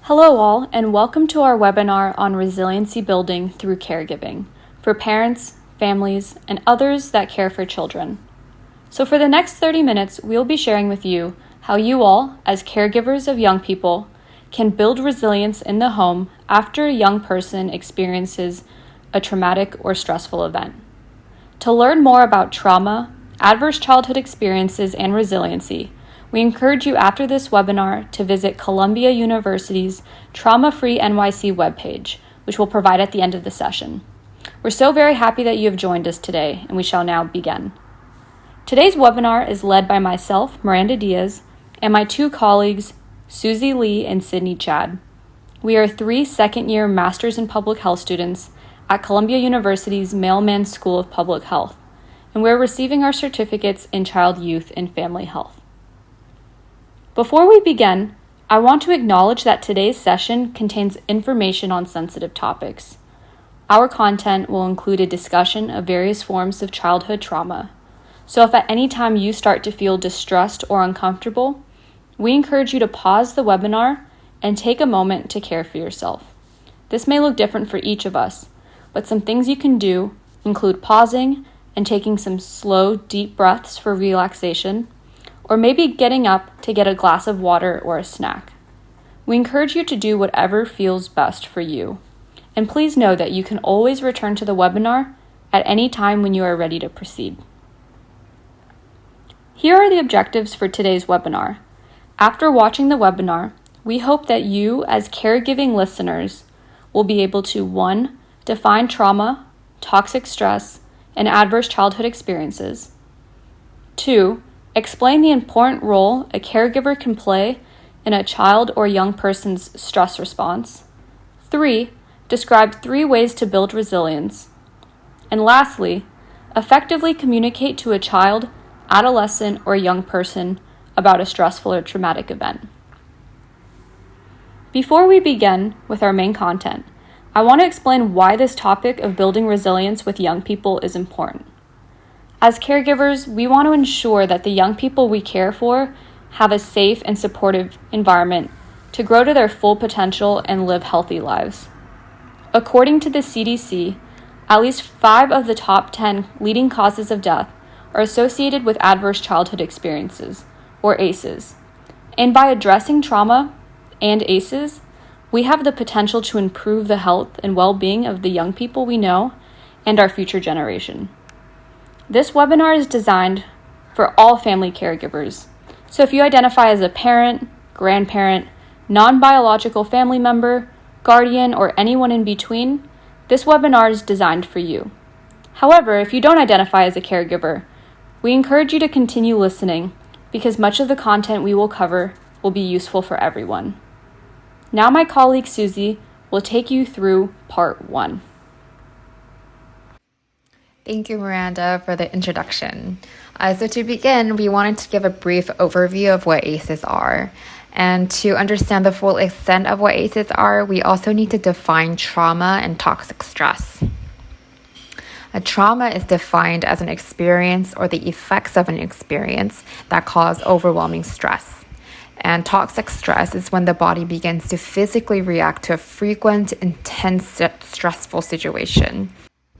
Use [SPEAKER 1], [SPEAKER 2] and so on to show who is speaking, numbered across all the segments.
[SPEAKER 1] Hello all, and welcome to our webinar on Resiliency Building Through Caregiving for parents, families, and others that care for children. So for the next 30 minutes, we'll be sharing with you how you all, as caregivers of young people, can build resilience in the home after a young person experiences a traumatic or stressful event. To learn more about trauma, adverse childhood experiences, and resiliency, we encourage you after this webinar to visit Columbia University's Trauma Free NYC webpage, which we'll provide at the end of the session. We're so very happy that you have joined us today, and we shall now begin. Today's webinar is led by myself, Miranda Diaz, and my two colleagues, Susie Lee and Sydney Chad. We are three second-year Masters in Public Health students at Columbia University's Mailman School of Public Health, and we're receiving our certificates in Child, Youth, and Family Health. Before we begin, I want to acknowledge that today's session contains information on sensitive topics. Our content will include a discussion of various forms of childhood trauma. So if at any time you start to feel distressed or uncomfortable, we encourage you to pause the webinar and take a moment to care for yourself. This may look different for each of us, but some things you can do include pausing and taking some slow, deep breaths for relaxation, or maybe getting up to get a glass of water or a snack. We encourage you to do whatever feels best for you. And please know that you can always return to the webinar at any time when you are ready to proceed. Here are the objectives for today's webinar. After watching the webinar, we hope that you, as caregiving listeners, will be able to 1. Define trauma, toxic stress, and adverse childhood experiences. 2. Explain the important role a caregiver can play in a child or young person's stress response. 3. Describe 3 ways to build resilience. And lastly, effectively communicate to a child, adolescent, or young person about a stressful or traumatic event. Before we begin with our main content, I want to explain why this topic of building resilience with young people is important. As caregivers, we want to ensure that the young people we care for have a safe and supportive environment to grow to their full potential and live healthy lives. According to the CDC, at least 5 of the top 10 leading causes of death are associated with adverse childhood experiences, or ACEs. And by addressing trauma and ACEs, we have the potential to improve the health and well-being of the young people we know and our future generation. This webinar is designed for all family caregivers. So if you identify as a parent, grandparent, non-biological family member, guardian, or anyone in between, this webinar is designed for you. However, if you don't identify as a caregiver, we encourage you to continue listening because much of the content we will cover will be useful for everyone. Now my colleague Susie will take you through part 1.
[SPEAKER 2] Thank you, Miranda, for the introduction. So to begin, we wanted to give a brief overview of what ACEs are. And to understand the full extent of what ACEs are, we also need to define trauma and toxic stress. A trauma is defined as an experience or the effects of an experience that cause overwhelming stress. And toxic stress is when the body begins to physically react to a frequent, intense, stressful situation.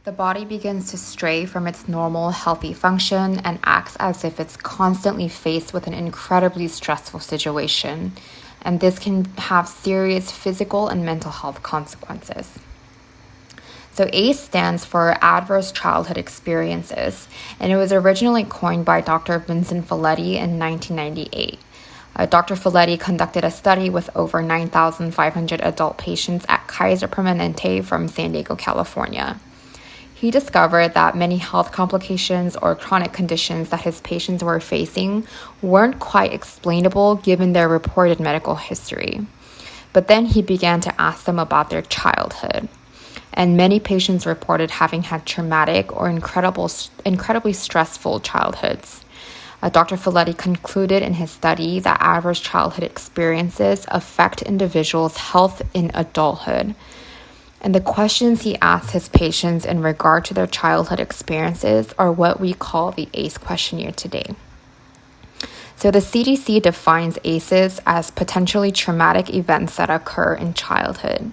[SPEAKER 2] The body begins to stray from its normal, healthy function and acts as if it's constantly faced with an incredibly stressful situation. And this can have serious physical and mental health consequences. So ACE stands for Adverse Childhood Experiences, and it was originally coined by Dr. Vincent Felitti in 1998. Dr. Felitti conducted a study with over 9,500 adult patients at Kaiser Permanente from San Diego, California. He discovered that many health complications or chronic conditions that his patients were facing weren't quite explainable given their reported medical history. But then he began to ask them about their childhood. And many patients reported having had traumatic or incredibly stressful childhoods. Dr. Felitti concluded in his study that adverse childhood experiences affect individuals' health in adulthood. And the questions he asked his patients in regard to their childhood experiences are what we call the ACE questionnaire today. So the CDC defines ACEs as potentially traumatic events that occur in childhood.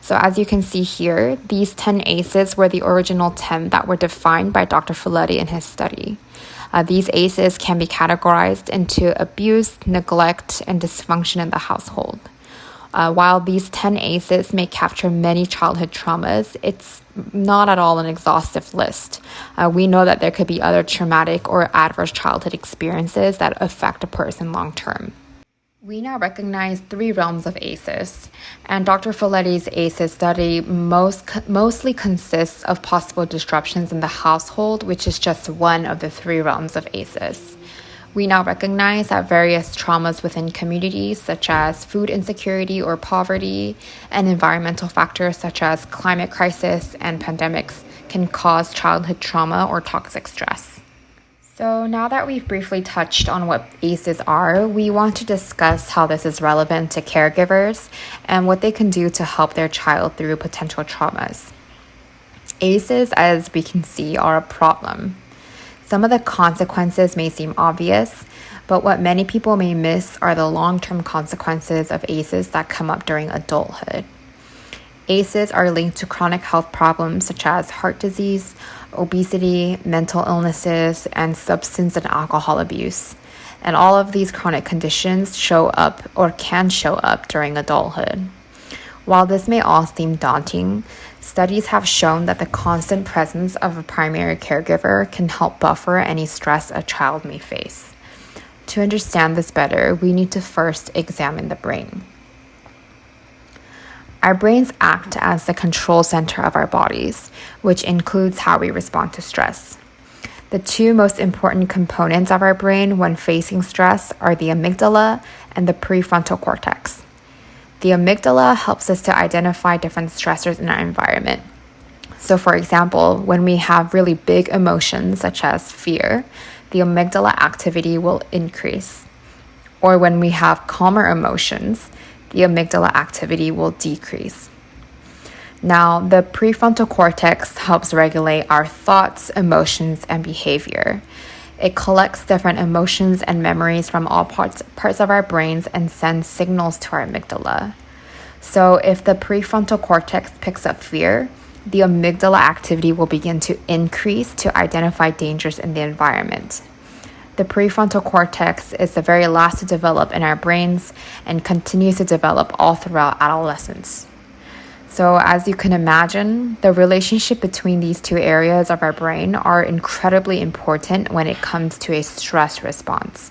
[SPEAKER 2] So as you can see here, these 10 ACEs were the original 10 that were defined by Dr. Folletti in his study. These ACEs can be categorized into abuse, neglect, and dysfunction in the household. While these 10 ACEs may capture many childhood traumas, it's not at all an exhaustive list. We know that there could be other traumatic or adverse childhood experiences that affect a person long term. We now recognize 3 realms of ACEs, and Dr. Folletti's ACEs study mostly consists of possible disruptions in the household, which is just one of the 3 realms of ACEs. We now recognize that various traumas within communities, such as food insecurity or poverty, and environmental factors such as climate crisis and pandemics, can cause childhood trauma or toxic stress. So now that we've briefly touched on what ACEs are, we want to discuss how this is relevant to caregivers and what they can do to help their child through potential traumas. ACEs, as we can see, are a problem. Some of the consequences may seem obvious, but what many people may miss are the long-term consequences of ACEs that come up during adulthood. ACEs are linked to chronic health problems such as heart disease, obesity, mental illnesses, and substance and alcohol abuse. And all of these chronic conditions show up or can show up during adulthood. While this may all seem daunting, studies have shown that the constant presence of a primary caregiver can help buffer any stress a child may face. To understand this better, we need to first examine the brain. Our brains act as the control center of our bodies, which includes how we respond to stress. The 2 most important components of our brain when facing stress are the amygdala and the prefrontal cortex. The amygdala helps us to identify different stressors in our environment. So for example, when we have really big emotions such as fear, the amygdala activity will increase. Or when we have calmer emotions, the amygdala activity will decrease. Now, the prefrontal cortex helps regulate our thoughts, emotions, and behavior. It collects different emotions and memories from all parts of our brains and sends signals to our amygdala. So if the prefrontal cortex picks up fear, the amygdala activity will begin to increase to identify dangers in the environment. The prefrontal cortex is the very last to develop in our brains and continues to develop all throughout adolescence. So as you can imagine, the relationship between these 2 areas of our brain are incredibly important when it comes to a stress response.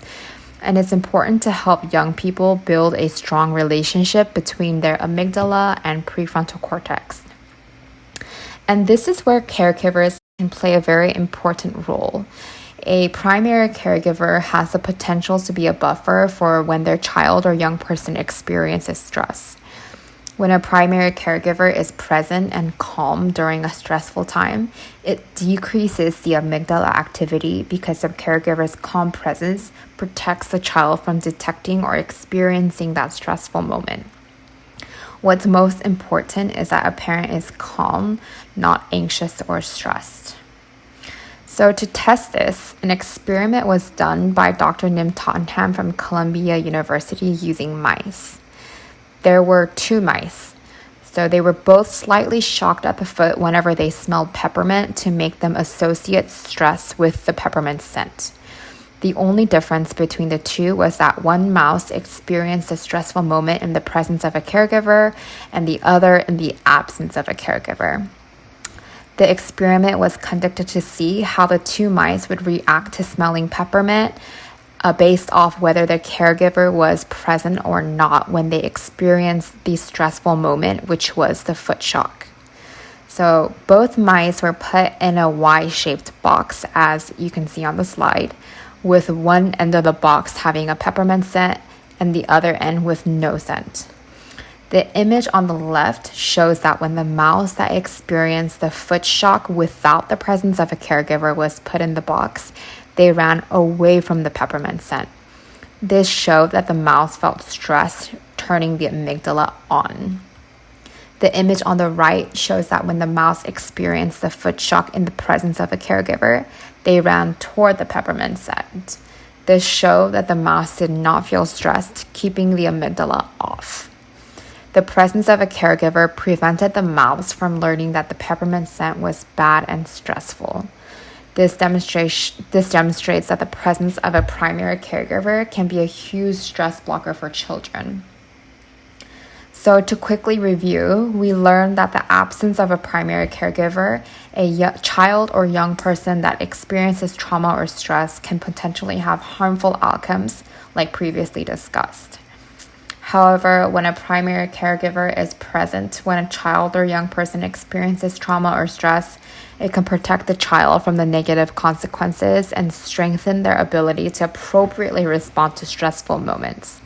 [SPEAKER 2] And it's important to help young people build a strong relationship between their amygdala and prefrontal cortex. And this is where caregivers can play a very important role. A primary caregiver has the potential to be a buffer for when their child or young person experiences stress. When a primary caregiver is present and calm during a stressful time, it decreases the amygdala activity because the caregiver's calm presence protects the child from detecting or experiencing that stressful moment. What's most important is that a parent is calm, not anxious or stressed. So to test this, an experiment was done by Dr. Nim Tottenham from Columbia University using mice. There were 2 mice. So they were both slightly shocked at the foot whenever they smelled peppermint to make them associate stress with the peppermint scent. The only difference between the 2 was that one mouse experienced a stressful moment in the presence of a caregiver and the other in the absence of a caregiver. The experiment was conducted to see how the 2 mice would react to smelling peppermint based off whether the caregiver was present or not when they experienced the stressful moment, which was the foot shock. So both mice were put in a Y-shaped box, as you can see on the slide, with one end of the box having a peppermint scent and the other end with no scent. The image on the left shows that when the mouse that experienced the foot shock without the presence of a caregiver was put in the box, they ran away from the peppermint scent. This showed that the mouse felt stressed, turning the amygdala on. The image on the right shows that when the mouse experienced the foot shock in the presence of a caregiver, they ran toward the peppermint scent. This showed that the mouse did not feel stressed, keeping the amygdala off. The presence of a caregiver prevented the mouse from learning that the peppermint scent was bad and stressful. This demonstrates that the presence of a primary caregiver can be a huge stress blocker for children. So to quickly review, we learned that the absence of a primary caregiver, a child or young person that experiences trauma or stress can potentially have harmful outcomes like previously discussed. However, when a primary caregiver is present when a child or young person experiences trauma or stress, it can protect the child from the negative consequences and strengthen their ability to appropriately respond to stressful moments.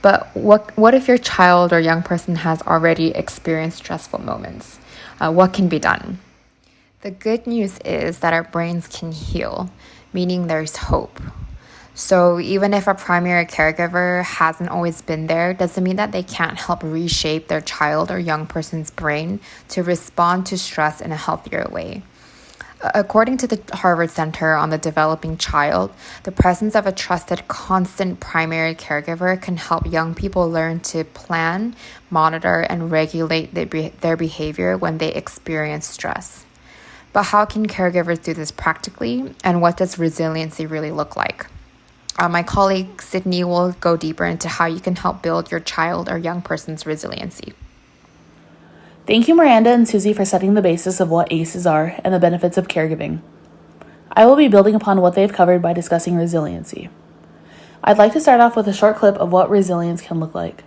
[SPEAKER 2] But what if your child or young person has already experienced stressful moments? What can be done? The good news is that our brains can heal, meaning there's hope. So even if a primary caregiver hasn't always been there, doesn't mean that they can't help reshape their child or young person's brain to respond to stress in a healthier way. According to the Harvard Center on the Developing Child, the presence of a trusted, constant primary caregiver can help young people learn to plan, monitor, and regulate their behavior when they experience stress. But how can caregivers do this practically, and what does resiliency really look like? My colleague Sydney will go deeper into how you can help build your child or young person's resiliency.
[SPEAKER 3] Thank you, Miranda and Susie, for setting the basis of what ACEs are and the benefits of caregiving. I will be building upon what they've covered by discussing resiliency. I'd like to start off with a short clip of what resilience can look like.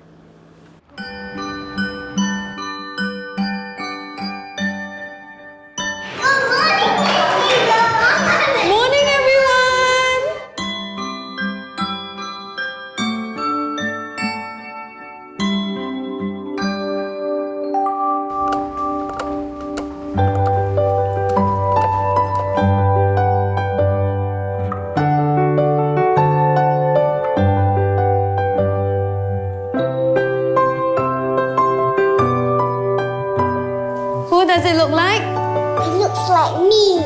[SPEAKER 4] Does it look like?
[SPEAKER 5] It looks like me.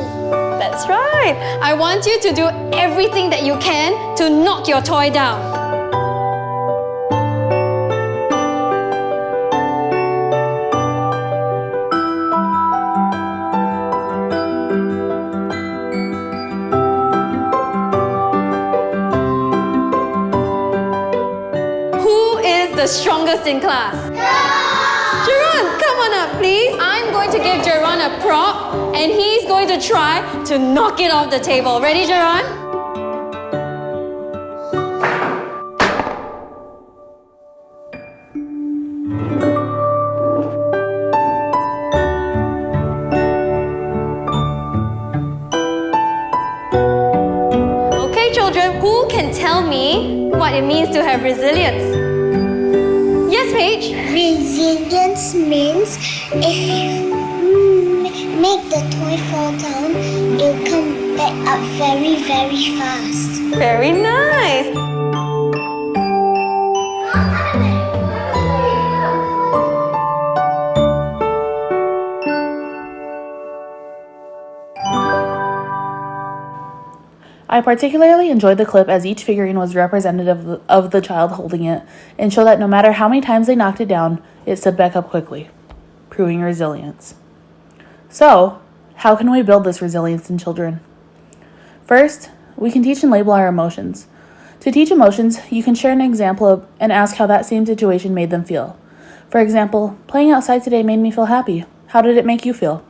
[SPEAKER 4] That's right. I want you to do everything that you can to knock your toy down. Who is the strongest in class? Jerron, come on up, please. I'm going to give Jerron a prop, and he's going to try to knock it off the table. Ready, Jerron? Okay, children, who can tell me what it means to have resilience? Yes, Paige?
[SPEAKER 5] Resilience means if you make the toy fall down, it'll come back up very, very fast.
[SPEAKER 4] Very nice.
[SPEAKER 3] I particularly enjoyed the clip as each figurine was representative of the child holding it and showed that no matter how many times they knocked it down, it stood back up quickly, proving resilience. So, how can we build this resilience in children? First, we can teach and label our emotions. To teach emotions, you can share an example and ask how that same situation made them feel. For example, playing outside today made me feel happy. How did it make you feel?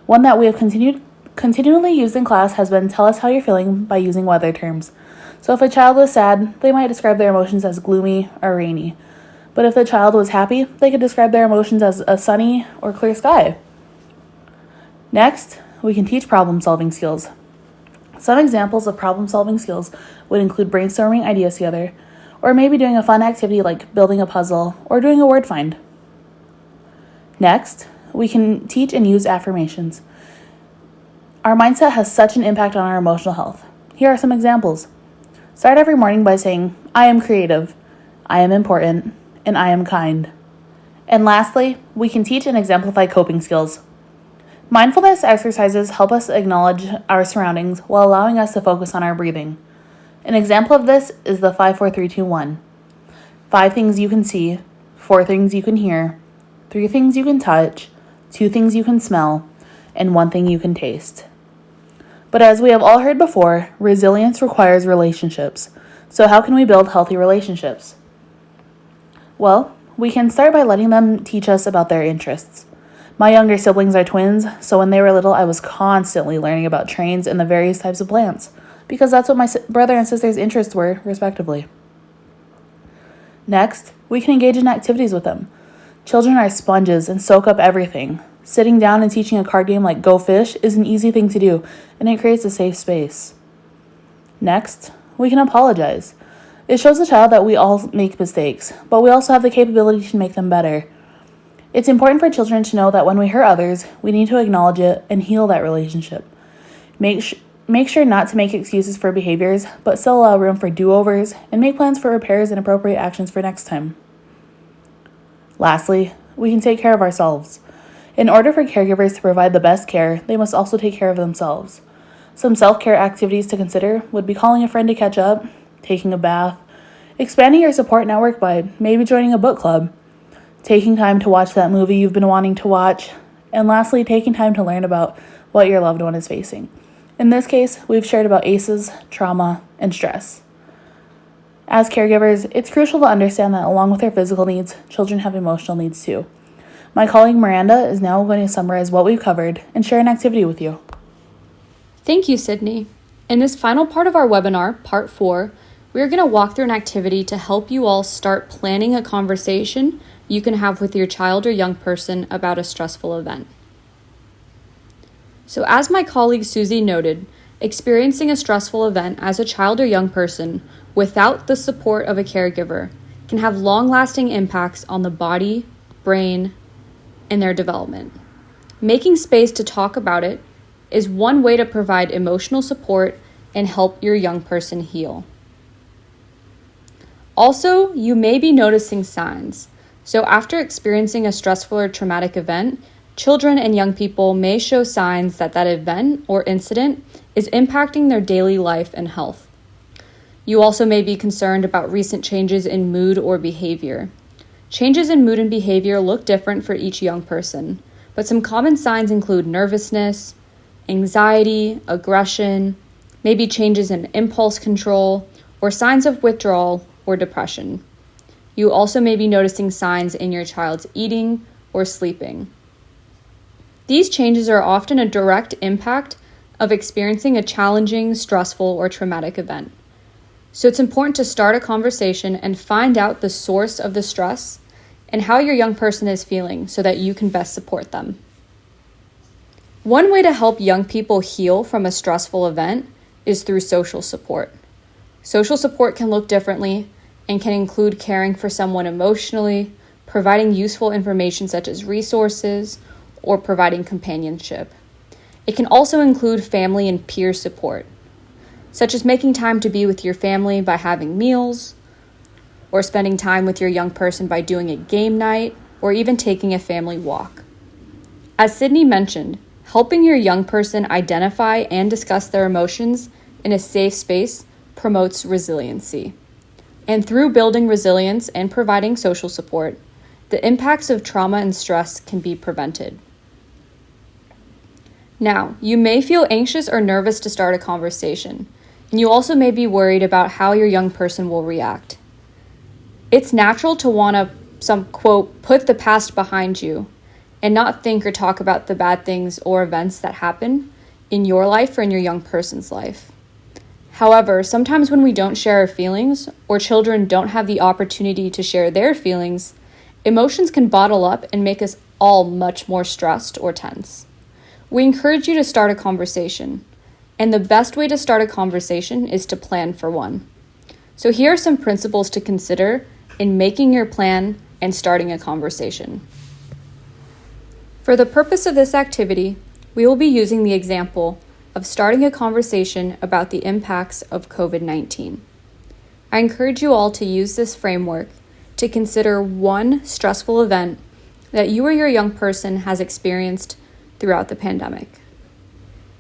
[SPEAKER 3] One that we have continually used in class has been tell us how you're feeling by using weather terms. So if a child was sad, they might describe their emotions as gloomy or rainy. But if the child was happy, they could describe their emotions as a sunny or clear sky. Next, we can teach problem-solving skills. Some examples of problem-solving skills would include brainstorming ideas together, or maybe doing a fun activity like building a puzzle or doing a word find. Next, we can teach and use affirmations. Our mindset has such an impact on our emotional health. Here are some examples. Start every morning by saying, I am creative, I am important, and I am kind. And lastly, we can teach and exemplify coping skills. Mindfulness exercises help us acknowledge our surroundings while allowing us to focus on our breathing. An example of this is the 5, 4, 3, 2, 1. 5 things you can see, 4 things you can hear, 3 things you can touch, 2 things you can smell, and 1 thing you can taste. But as we have all heard before, resilience requires relationships. So how can we build healthy relationships? Well, we can start by letting them teach us about their interests. My younger siblings are twins, so when they were little, I was constantly learning about trains and the various types of plants, because that's what my brother and sister's interests were, respectively. Next, we can engage in activities with them. Children are sponges and soak up everything. Sitting down and teaching a card game like Go Fish is an easy thing to do, and it creates a safe space. Next, we can apologize. It shows the child that we all make mistakes, but we also have the capability to make them better. It's important for children to know that when we hurt others, we need to acknowledge it and heal that relationship. Make sure not to make excuses for behaviors, but still allow room for do-overs and make plans for repairs and appropriate actions for next time. Lastly, we can take care of ourselves. In order for caregivers to provide the best care, they must also take care of themselves. Some self-care activities to consider would be calling a friend to catch up, taking a bath, expanding your support network by maybe joining a book club, taking time to watch that movie you've been wanting to watch, and lastly, taking time to learn about what your loved one is facing. In this case, we've shared about ACEs, trauma, and stress. As caregivers, it's crucial to understand that along with their physical needs, children have emotional needs too. My colleague Miranda is now going to summarize what we've covered and share an activity with you.
[SPEAKER 1] Thank you, Sydney. In this final part of our webinar, part 4, we are going to walk through an activity to help you all start planning a conversation you can have with your child or young person about a stressful event. So as my colleague Susie noted, experiencing a stressful event as a child or young person without the support of a caregiver can have long-lasting impacts on the body, brain, and their development. Making space to talk about it is one way to provide emotional support and help your young person heal. Also, you may be noticing signs. So after experiencing a stressful or traumatic event, children and young people may show signs that that event or incident is impacting their daily life and health. You also may be concerned about recent changes in mood or behavior. Changes in mood and behavior look different for each young person, but some common signs include nervousness, anxiety, aggression, maybe changes in impulse control, or signs of withdrawal or depression. You also may be noticing signs in your child's eating or sleeping. These changes are often a direct impact of experiencing a challenging, stressful, or traumatic event. So it's important to start a conversation and find out the source of the stress and how your young person is feeling so that you can best support them. One way to help young people heal from a stressful event is through social support. Social support can look differently and can include caring for someone emotionally, providing useful information such as resources, or providing companionship. It can also include family and peer support, such as making time to be with your family by having meals, or spending time with your young person by doing a game night, or even taking a family walk. As Sydney mentioned, helping your young person identify and discuss their emotions in a safe space promotes resiliency. And through building resilience and providing social support, the impacts of trauma and stress can be prevented. Now, you may feel anxious or nervous to start a conversation, and you also may be worried about how your young person will react. It's natural to want to, put the past behind you and not think or talk about the bad things or events that happen in your life or in your young person's life. However, sometimes when we don't share our feelings or children don't have the opportunity to share their feelings, emotions can bottle up and make us all much more stressed or tense. We encourage you to start a conversation, and the best way to start a conversation is to plan for one. So here are some principles to consider in making your plan and starting a conversation. For the purpose of this activity, we will be using the example of starting a conversation about the impacts of COVID-19. I encourage you all to use this framework to consider one stressful event that you or your young person has experienced throughout the pandemic.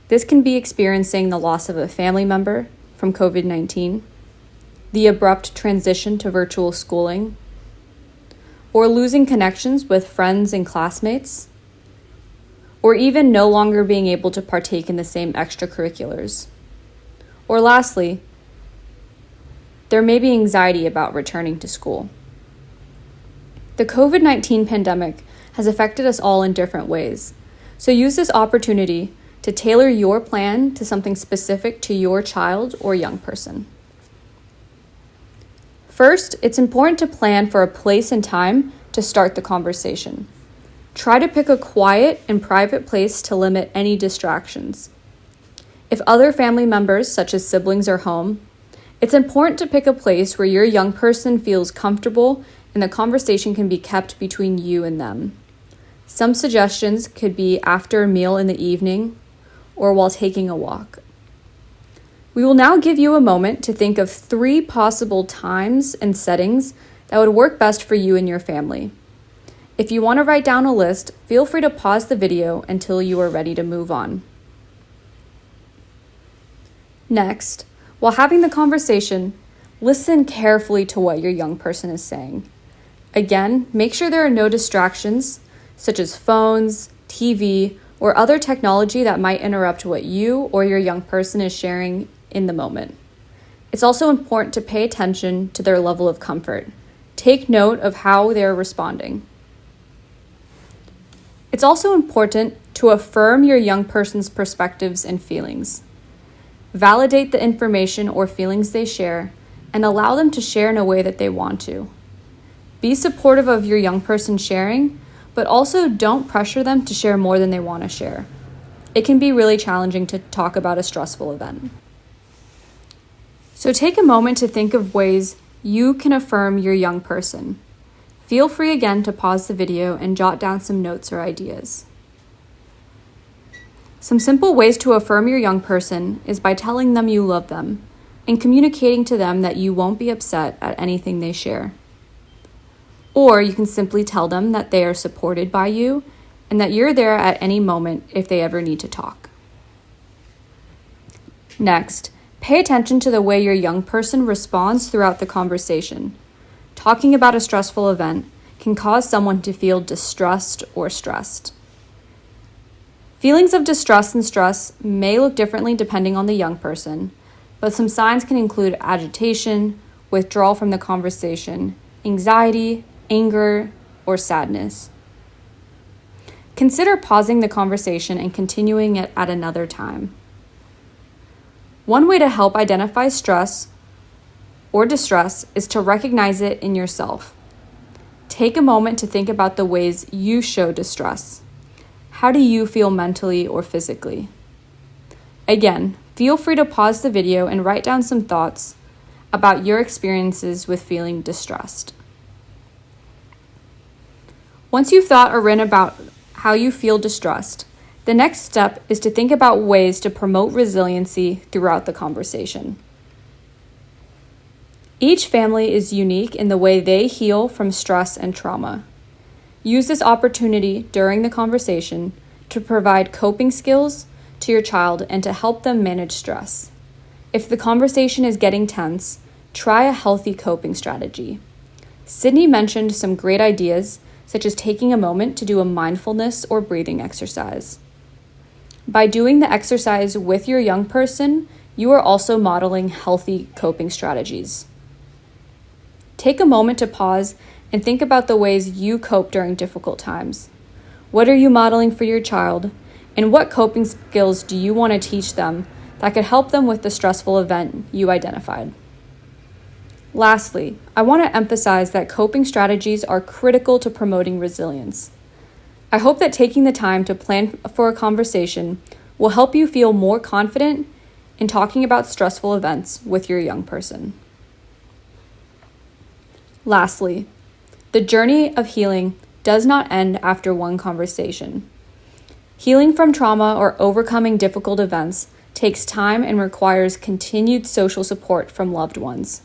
[SPEAKER 1] This can be experiencing the loss of a family member from COVID-19, the abrupt transition to virtual schooling, or losing connections with friends and classmates, or even no longer being able to partake in the same extracurriculars. Or lastly, there may be anxiety about returning to school. The COVID-19 pandemic has affected us all in different ways, so use this opportunity to tailor your plan to something specific to your child or young person. First, it's important to plan for a place and time to start the conversation. Try to pick a quiet and private place to limit any distractions. If other family members, such as siblings, are home, it's important to pick a place where your young person feels comfortable and the conversation can be kept between you and them. Some suggestions could be after a meal in the evening or while taking a walk. We will now give you a moment to think of 3 possible times and settings that would work best for you and your family. If you want to write down a list, feel free to pause the video until you are ready to move on. Next, while having the conversation, listen carefully to what your young person is saying. Again, make sure there are no distractions, such as phones, TV, or other technology that might interrupt what you or your young person is sharing in the moment. It's also important to pay attention to their level of comfort. Take note of how they're responding. It's also important to affirm your young person's perspectives and feelings. Validate the information or feelings they share and allow them to share in a way that they want to. Be supportive of your young person sharing, but also don't pressure them to share more than they want to share. It can be really challenging to talk about a stressful event. So take a moment to think of ways you can affirm your young person. Feel free again to pause the video and jot down some notes or ideas. Some simple ways to affirm your young person is by telling them you love them and communicating to them that you won't be upset at anything they share. Or you can simply tell them that they are supported by you and that you're there at any moment if they ever need to talk. Next, pay attention to the way your young person responds throughout the conversation. Talking about a stressful event can cause someone to feel distressed or stressed. Feelings of distress and stress may look differently depending on the young person, but some signs can include agitation, withdrawal from the conversation, anxiety, anger, or sadness. Consider pausing the conversation and continuing it at another time. One way to help identify stress or distress is to recognize it in yourself. Take a moment to think about the ways you show distress. How do you feel mentally or physically? Again, feel free to pause the video and write down some thoughts about your experiences with feeling distressed. Once you've thought or written about how you feel distressed, the next step is to think about ways to promote resiliency throughout the conversation. Each family is unique in the way they heal from stress and trauma. Use this opportunity during the conversation to provide coping skills to your child and to help them manage stress. If the conversation is getting tense, try a healthy coping strategy. Sydney mentioned some great ideas, such as taking a moment to do a mindfulness or breathing exercise. By doing the exercise with your young person, you are also modeling healthy coping strategies. Take a moment to pause and think about the ways you cope during difficult times. What are you modeling for your child, and what coping skills do you want to teach them that could help them with the stressful event you identified? Lastly, I want to emphasize that coping strategies are critical to promoting resilience. I hope that taking the time to plan for a conversation will help you feel more confident in talking about stressful events with your young person. Lastly, the journey of healing does not end after one conversation. Healing from trauma or overcoming difficult events takes time and requires continued social support from loved ones.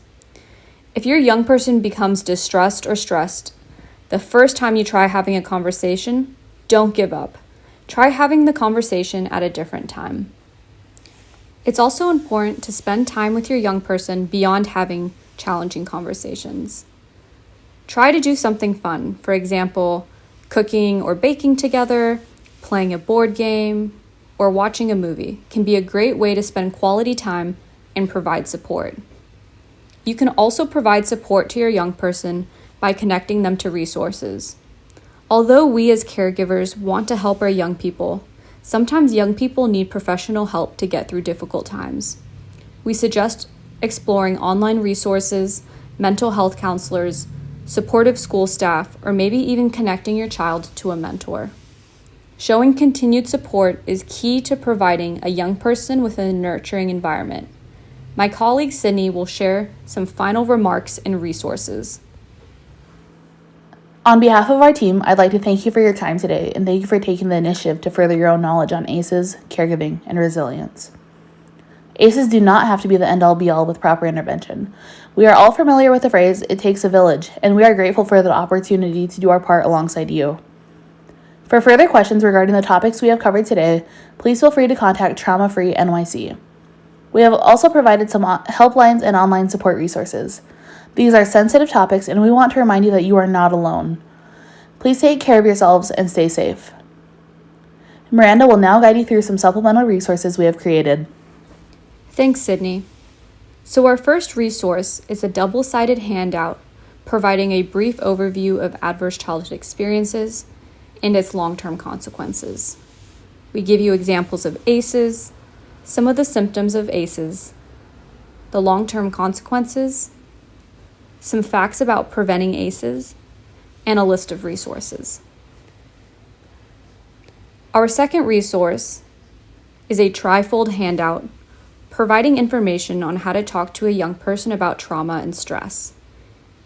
[SPEAKER 1] If your young person becomes distressed or stressed, the first time you try having a conversation, don't give up. Try having the conversation at a different time. It's also important to spend time with your young person beyond having challenging conversations. Try to do something fun, for example, cooking or baking together, playing a board game, or watching a movie can be a great way to spend quality time and provide support. You can also provide support to your young person by connecting them to resources. Although we as caregivers want to help our young people, sometimes young people need professional help to get through difficult times. We suggest exploring online resources, mental health counselors, supportive school staff, or maybe even connecting your child to a mentor. Showing continued support is key to providing a young person with a nurturing environment. My colleague Sydney will share some final remarks and resources.
[SPEAKER 3] On behalf of our team, I'd like to thank you for your time today and thank you for taking the initiative to further your own knowledge on ACEs, caregiving, and resilience. ACEs do not have to be the end-all be-all with proper intervention. We are all familiar with the phrase, "it takes a village," and we are grateful for the opportunity to do our part alongside you. For further questions regarding the topics we have covered today, please feel free to contact Trauma Free NYC. We have also provided some helplines and online support resources. These are sensitive topics, and we want to remind you that you are not alone. Please take care of yourselves and stay safe. Miranda will now guide you through some supplemental resources we have created.
[SPEAKER 1] Thanks, Sydney. So our first resource is a double-sided handout providing a brief overview of adverse childhood experiences and its long-term consequences. We give you examples of ACEs, some of the symptoms of ACEs, the long-term consequences, some facts about preventing ACEs, and a list of resources. Our second resource is a trifold handout providing information on how to talk to a young person about trauma and stress.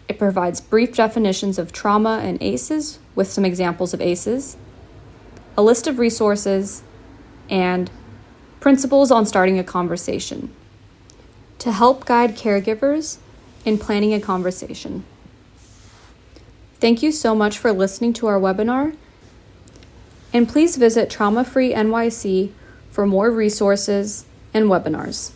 [SPEAKER 1] It provides brief definitions of trauma and ACEs with some examples of ACEs, a list of resources, and principles on starting a conversation to help guide caregivers in planning a conversation. Thank you so much for listening to our webinar, and please visit Trauma Free NYC for more resources and webinars.